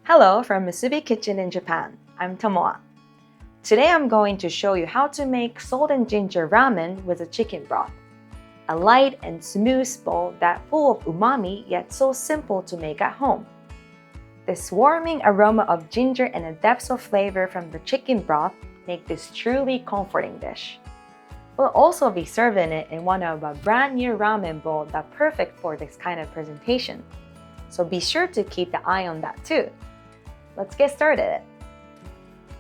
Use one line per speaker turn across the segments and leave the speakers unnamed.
Hello from MUSUBI Kitchen in Japan. I'm Tomoa. Today I'm going to show you how to make salt and ginger ramen with a chicken broth. A light and smooth bowl that's full of umami yet so simple to make at home. The warming aroma of ginger and the depths of flavor from the chicken broth make this truly comforting dish. We'll also be serving it in one of our brand new ramen bowls that's perfect for this kind of presentation. So be sure to keep the eye on that too. Let's get started.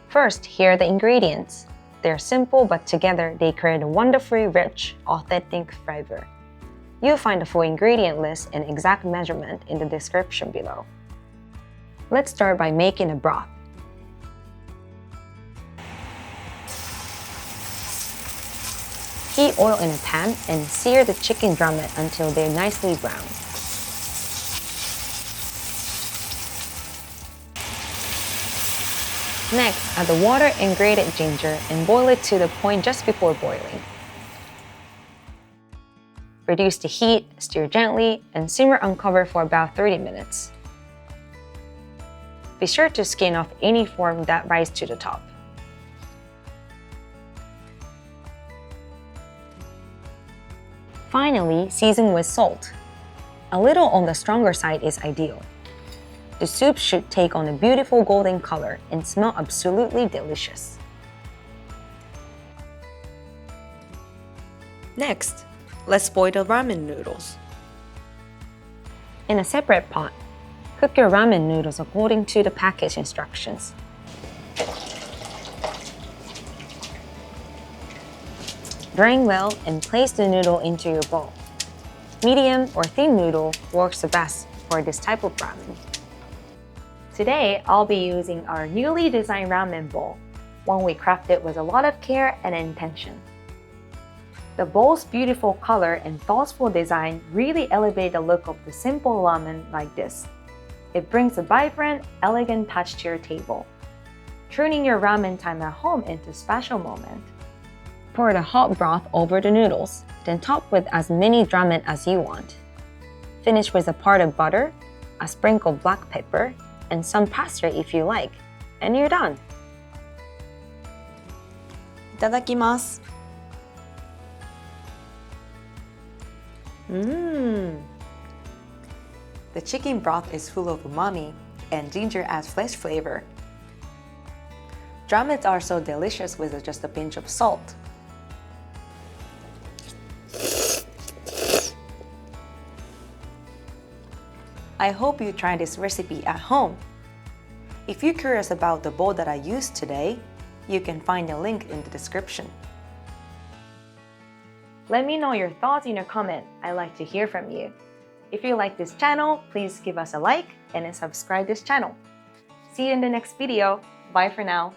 First, here are the ingredients. They're simple, but together they create a wonderfully rich, authentic flavor. You'll find the full ingredient list and exact measurement in the description below. Let's start by making a broth. Heat oil in a pan and sear the chicken drumette until they're nicely brown. Next, add the water and grated ginger and boil it to the point just before boiling. Reduce the heat, stir gently, and simmer uncovered for about 30 minutes. Be sure to skin off any foam that rises to the top. Finally, season with salt. A little on the stronger side is ideal. The soup should take on a beautiful golden color and smell absolutely delicious. Next, let's boil the ramen noodles. In a separate pot, cook your ramen noodles according to the package instructions. Drain well and place the noodle into your bowl. Medium or thin noodle works the best for this type of ramen. Today, I'll be using our newly designed ramen bowl, one we crafted with a lot of care and intention. The bowl's beautiful color and thoughtful design really elevate the look of the simple ramen like this. It brings a vibrant, elegant touch to your table, turning your ramen time at home into a special moment. Pour the hot broth over the noodles, then top with as many drumettes as you want. Finish with a part of butter, a sprinkle of black pepper, and some parsley if you like, and you're done. Itadakimasu. The chicken broth is full of umami, and ginger adds fresh flavor. Drumettes are so delicious with just a pinch of salt. I hope you try this recipe at home. If you're curious about the bowl that I used today, you can find a link in the description. Let me know your thoughts in a comment. I'd like to hear from you. If you like this channel, please give us a like and subscribe this channel. See you in the next video. Bye for now.